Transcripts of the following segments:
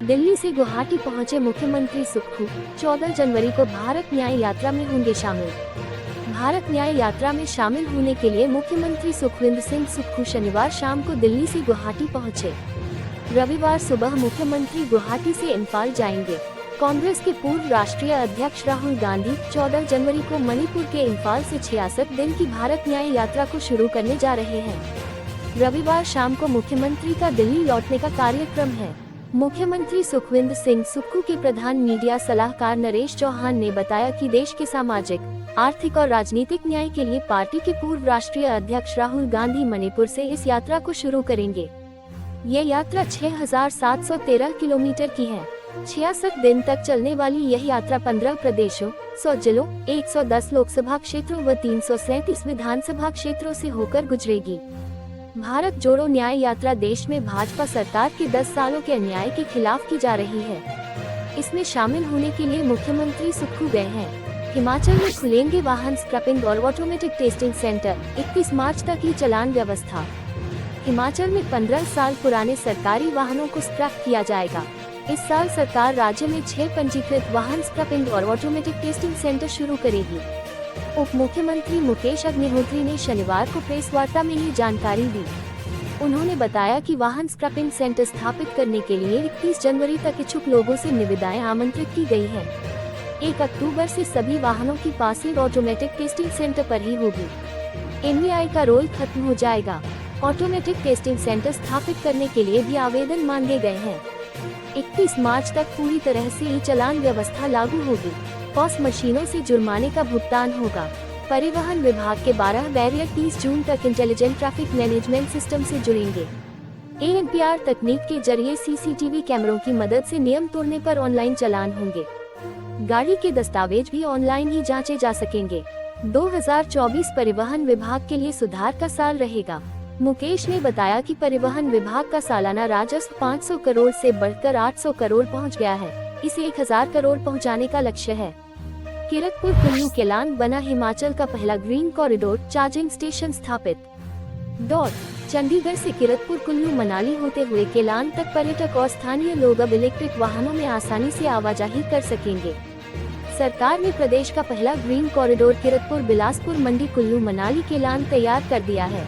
दिल्ली से गुवाहाटी पहुंचे मुख्यमंत्री सुक्खू 14 जनवरी को भारत न्याय यात्रा में होंगे शामिल। भारत न्याय यात्रा में शामिल होने के लिए मुख्यमंत्री सुखविंदर सिंह सुक्खू शनिवार शाम को दिल्ली से गुवाहाटी पहुंचे। रविवार सुबह मुख्यमंत्री गुवाहाटी से इम्फाल जाएंगे। कांग्रेस के पूर्व राष्ट्रीय अध्यक्ष राहुल गांधी 14 जनवरी को मणिपुर के इम्फाल से 66 दिन की भारत न्याय यात्रा को शुरू करने जा रहे हैं। रविवार शाम को मुख्यमंत्री का दिल्ली लौटने का कार्यक्रम है। मुख्यमंत्री सुखविंदर सिंह सुक्खू के प्रधान मीडिया सलाहकार नरेश चौहान ने बताया कि देश के सामाजिक, आर्थिक और राजनीतिक न्याय के लिए पार्टी के पूर्व राष्ट्रीय अध्यक्ष राहुल गांधी मणिपुर से इस यात्रा को शुरू करेंगे। ये यात्रा 6,713 किलोमीटर की है। 66 दिन तक चलने वाली यह यात्रा 15 प्रदेशों, 100 जिलों, 110 लोकसभा क्षेत्रों व 337 विधानसभा क्षेत्रों से होकर गुजरेगी। भारत जोड़ो न्याय यात्रा देश में भाजपा सरकार के 10 सालों के अन्याय के खिलाफ की जा रही है। इसमें शामिल होने के लिए मुख्यमंत्री सुक्खू गए हैं। हिमाचल में खुलेंगे वाहन स्क्रैपिंग और ऑटोमेटिक टेस्टिंग सेंटर। 31 मार्च तक ही चालान व्यवस्था। हिमाचल में 15 साल पुराने सरकारी वाहनों को स्क्रैप किया जाएगा। इस साल सरकार राज्य में 6 पंजीकृत वाहन स्क्रैपिंग और ऑटोमेटिक टेस्टिंग सेंटर शुरू करेगी। उप मुख्यमंत्री मुकेश अग्निहोत्री ने शनिवार को प्रेस वार्ता में ये जानकारी दी। उन्होंने बताया कि वाहन स्क्रैपिंग सेंटर स्थापित करने के लिए 31 जनवरी तक इच्छुक लोगों से निविदाएं आमंत्रित की गई हैं। 1 अक्टूबर से सभी वाहनों की पासिंग ऑटोमेटिक टेस्टिंग सेंटर पर ही होगी। एनवीआई का रोल खत्म हो जाएगा। ऑटोमेटिक टेस्टिंग सेंटर स्थापित करने के लिए भी आवेदन मांगे गए हैं। 31 मार्च तक पूरी तरह से ई चालान व्यवस्था लागू होगी। पॉस मशीनों से जुर्माने का भुगतान होगा। परिवहन विभाग के 12 बैरियर 30 जून तक इंटेलिजेंट ट्रैफिक मैनेजमेंट सिस्टम से जुड़ेंगे। ANPR तकनीक के जरिए CCTV कैमरों की मदद से नियम तोड़ने पर ऑनलाइन चालान होंगे। गाड़ी के दस्तावेज भी ऑनलाइन ही जांचे जा सकेंगे। 2024 परिवहन विभाग के लिए सुधार का साल रहेगा। मुकेश ने बताया कि परिवहन विभाग का सालाना राजस्व 500 करोड़ से बढ़कर 800 करोड़ पहुंच गया है। इसे 1000 करोड़ पहुंचाने का लक्ष्य है। किरतपुर कुल्लू केलांग बना हिमाचल का पहला ग्रीन कॉरिडोर, चार्जिंग स्टेशन स्थापित। चंडीगढ़ से किरतपुर कुल्लू मनाली होते हुए केलांग तक पर्यटक और स्थानीय लोग अब इलेक्ट्रिक वाहनों में आसानी से आवाजाही कर सकेंगे। सरकार ने प्रदेश का पहला ग्रीन कॉरिडोर किरतपुर बिलासपुर मंडी कुल्लू मनाली केलांग तैयार कर दिया है।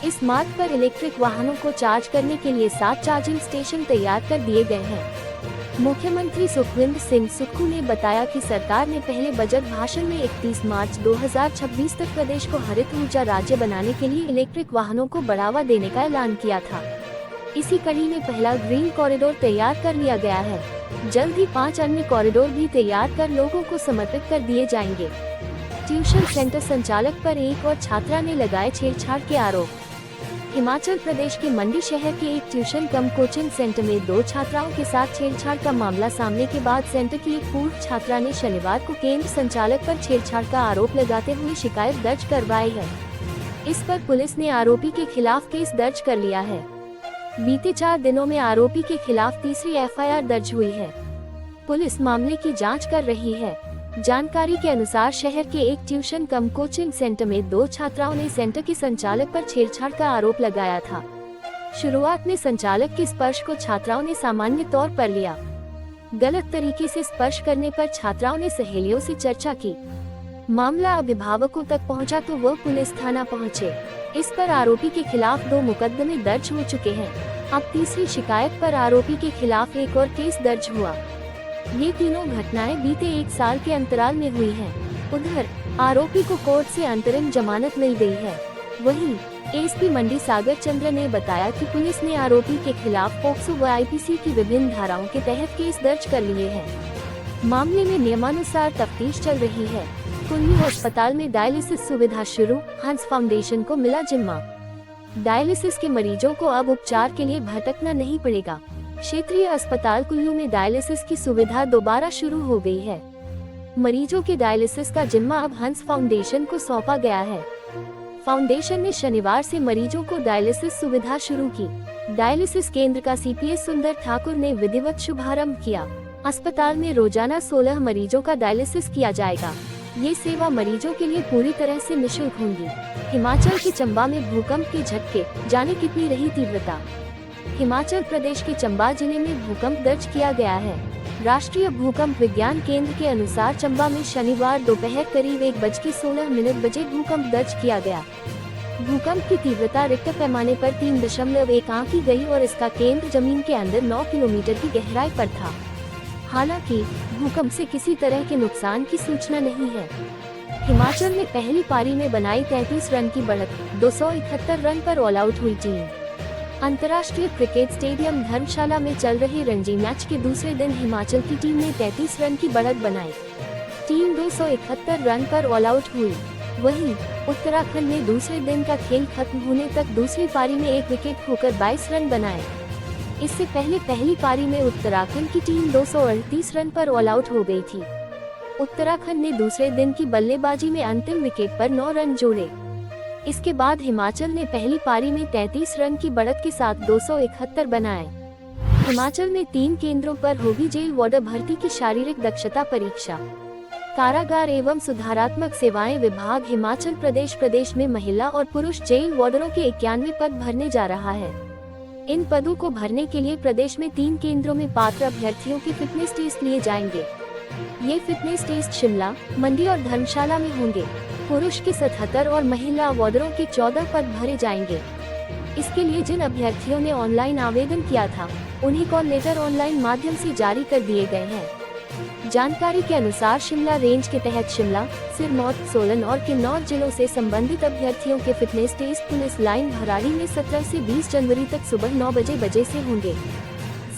इस मार्ग पर इलेक्ट्रिक वाहनों को चार्ज करने के लिए 7 चार्जिंग स्टेशन तैयार कर दिए गए हैं। मुख्यमंत्री सुखविंदर सिंह सुक्खू ने बताया कि सरकार ने पहले बजट भाषण में 31 मार्च 2026 तक प्रदेश को हरित ऊर्जा राज्य बनाने के लिए इलेक्ट्रिक वाहनों को बढ़ावा देने का ऐलान किया था। इसी कड़ी में पहला ग्रीन कॉरिडोर तैयार कर लिया गया है। जल्द ही 5 अन्य कॉरिडोर भी तैयार कर लोगों को समर्पित कर दिए जाएंगे। ट्यूशन सेंटर संचालक पर एक और छात्रा ने लगाए छेड़छाड़ के आरोप। हिमाचल प्रदेश के मंडी शहर के एक ट्यूशन कम कोचिंग सेंटर में 2 छात्राओं के साथ छेड़छाड़ का मामला सामने के बाद सेंटर की एक पूर्व छात्रा ने शनिवार को केंद्र संचालक पर छेड़छाड़ का आरोप लगाते हुए शिकायत दर्ज करवाई है। इस पर पुलिस ने आरोपी के खिलाफ केस दर्ज कर लिया है। बीते 4 दिनों में आरोपी के खिलाफ तीसरी FIR दर्ज हुई है। पुलिस मामले की जाँच कर रही है। जानकारी के अनुसार शहर के एक ट्यूशन कम कोचिंग सेंटर में 2 छात्राओं ने सेंटर के संचालक पर छेड़छाड़ का आरोप लगाया था। शुरुआत में संचालक के स्पर्श को छात्राओं ने सामान्य तौर पर लिया। गलत तरीके से स्पर्श करने पर छात्राओं ने सहेलियों से चर्चा की। मामला अभिभावकों तक पहुंचा तो वह पुलिस थाना पहुंचे। इस पर आरोपी के खिलाफ 2 मुकदमे दर्ज हो चुके हैं। अब तीसरी शिकायत पर आरोपी के खिलाफ एक और केस दर्ज हुआ। ये तीनों घटनाएं बीते 1 साल के अंतराल में हुई हैं। उधर आरोपी को कोर्ट से अंतरिम जमानत मिल गई है। वहीं ASP मंडी सागर चंद्र ने बताया कि पुलिस ने आरोपी के खिलाफ पोक्सो व IPC की विभिन्न धाराओं के तहत केस दर्ज कर लिए हैं। मामले में नियमानुसार तफ्तीश चल रही है। कुल्लू अस्पताल में डायलिसिस सुविधा शुरू, हंस फाउंडेशन को मिला जिम्मा। डायलिसिस के मरीजों को अब उपचार के लिए भटकना नहीं पड़ेगा। क्षेत्रीय अस्पताल कुल्लू में डायलिसिस की सुविधा दोबारा शुरू हो गई है। मरीजों के डायलिसिस का जिम्मा अब हंस फाउंडेशन को सौंपा गया है। फाउंडेशन ने शनिवार से मरीजों को डायलिसिस सुविधा शुरू की। डायलिसिस केंद्र का CPS सुंदर ठाकुर ने विधिवत शुभारंभ किया। अस्पताल में रोजाना 16 मरीजों का डायलिसिस किया जाएगा। ये सेवा मरीजों के लिए पूरी तरह से निःशुल्क होंगी। हिमाचल के चंबा में भूकंप के झटके, जाने कितनी रही तीव्रता। हिमाचल प्रदेश के चंबा जिले में भूकंप दर्ज किया गया है। राष्ट्रीय भूकंप विज्ञान केंद्र के अनुसार चंबा में शनिवार दोपहर करीब 1:16 बजे भूकंप दर्ज किया गया। भूकंप की तीव्रता रिक्टर पैमाने पर 3.1 आंकी गई और इसका केंद्र जमीन के अंदर 9 किलोमीटर की गहराई पर था। हालांकि भूकंप से किसी तरह के नुकसान की सूचना नहीं है। हिमाचल में पहली पारी में बनाई 33 रन की बढ़त, 271 रन पर ऑल आउट हुई टीम। अंतर्राष्ट्रीय क्रिकेट स्टेडियम धर्मशाला में चल रहे रणजी मैच के दूसरे दिन हिमाचल की टीम ने 33 रन की बढ़त बनाई। टीम 271 रन पर ऑल आउट हुई। वहीं उत्तराखंड ने दूसरे दिन का खेल खत्म होने तक दूसरी पारी में एक विकेट खोकर 22 रन बनाए। इससे पहले पहली पारी में उत्तराखंड की टीम 238 रन पर ऑल आउट हो गई थी। उत्तराखंड ने दूसरे दिन की बल्लेबाजी में अंतिम विकेट पर 9 रन जोड़े। इसके बाद हिमाचल ने पहली पारी में 33 रन की बढ़त के साथ 271 बनाए। हिमाचल में 3 केंद्रों पर होगी जेल वार्डर भर्ती की शारीरिक दक्षता परीक्षा। कारागार एवं सुधारात्मक सेवाएं विभाग हिमाचल प्रदेश में महिला और पुरुष जेल वार्डरों के 91 पद भरने जा रहा है। इन पदों को भरने के लिए प्रदेश में 3 केंद्रों में पात्र अभ्यर्थियों के फिटनेस टेस्ट लिए जाएंगे। ये फिटनेस टेस्ट शिमला, मंडी और धर्मशाला में होंगे। पुरुष के 77 और महिला वार्डरों के 14 पद भरे जाएंगे। इसके लिए जिन अभ्यर्थियों ने ऑनलाइन आवेदन किया था, उन्हें कॉल लेटर ऑनलाइन माध्यम से जारी कर दिए गए हैं। जानकारी के अनुसार शिमला रेंज के तहत शिमला, सिरमौर, सोलन और किन्नौर जिलों से संबंधित अभ्यर्थियों के fitness test police line Bharari में 17 से 20 जनवरी तक सुबह 9 बजे से होंगे।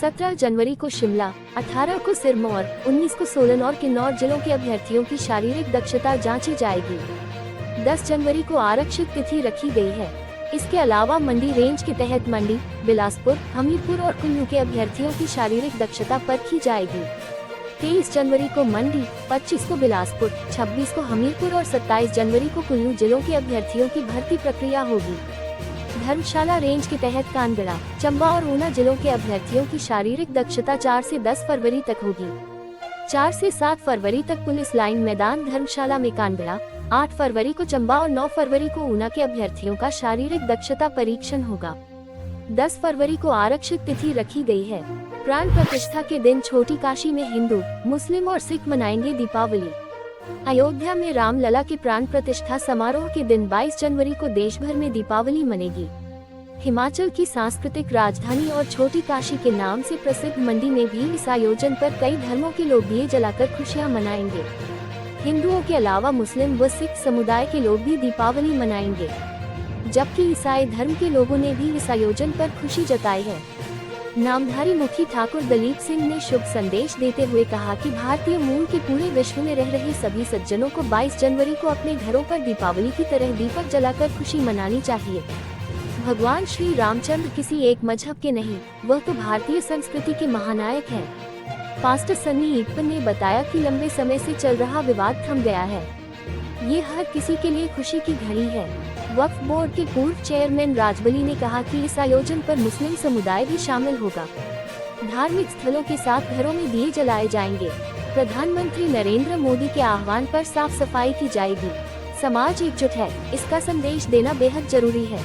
17 जनवरी को शिमला, 18 को सिरमौर, 19 को सोलन और किन्नौर जिलों के अभ्यर्थियों की शारीरिक दक्षता जांची जाएगी। 10 जनवरी को आरक्षित तिथि रखी गई है। इसके अलावा मंडी रेंज के तहत मंडी, बिलासपुर, हमीरपुर और कुल्लू के अभ्यर्थियों की शारीरिक दक्षता परखी जाएगी। 23 जनवरी को मंडी, 25 को बिलासपुर, 26 को हमीरपुर और 27 जनवरी को कुल्लू जिलों के अभ्यर्थियों की भर्ती प्रक्रिया होगी। धर्मशाला रेंज के तहत कांगड़ा, चंबा और ऊना जिलों के अभ्यर्थियों की शारीरिक दक्षता 4 से 10 फरवरी तक होगी। 4 से 7 फरवरी तक पुलिस लाइन मैदान धर्मशाला में कांगड़ा, 8 फरवरी को चंबा और 9 फरवरी को ऊना के अभ्यर्थियों का शारीरिक दक्षता परीक्षण होगा। 10 फरवरी को आरक्षित तिथि रखी गई है। प्राण प्रतिष्ठा के दिन छोटी काशी में हिंदू, मुस्लिम और सिख मनाएंगे दीपावली। अयोध्या में रामलला के प्राण प्रतिष्ठा समारोह के दिन 22 जनवरी को देश भर में दीपावली मनेगी। हिमाचल की सांस्कृतिक राजधानी और छोटी काशी के नाम से प्रसिद्ध मंडी में भी इस आयोजन पर कई धर्मों के लोग दिए जलाकर खुशियां मनाएंगे। हिंदुओं के अलावा मुस्लिम व सिख समुदाय के लोग भी दीपावली मनाएंगे, जबकि ईसाई धर्म के लोगों ने भी इस आयोजन पर खुशी जताई है। नामधारी मुखी ठाकुर दलीप सिंह ने शुभ संदेश देते हुए कहा कि भारतीय मूल के पूरे विश्व में रह रहे सभी सज्जनों को 22 जनवरी को अपने घरों पर दीपावली की तरह दीपक जलाकर खुशी मनानी चाहिए। भगवान श्री रामचंद्र किसी एक मजहब के नहीं, वह तो भारतीय संस्कृति के महानायक हैं। पास्टर सनी ईप्पन ने बताया कि लंबे समय से चल रहा विवाद थम गया है। ये हर किसी के लिए खुशी की घड़ी है। वक्फ बोर्ड के पूर्व चेयरमैन राजबली ने कहा कि इस आयोजन पर मुस्लिम समुदाय भी शामिल होगा। धार्मिक स्थलों के साथ घरों में दिए जलाए जाएंगे। प्रधानमंत्री नरेंद्र मोदी के आह्वान पर साफ सफाई की जाएगी। समाज एकजुट है, इसका संदेश देना बेहद जरूरी है।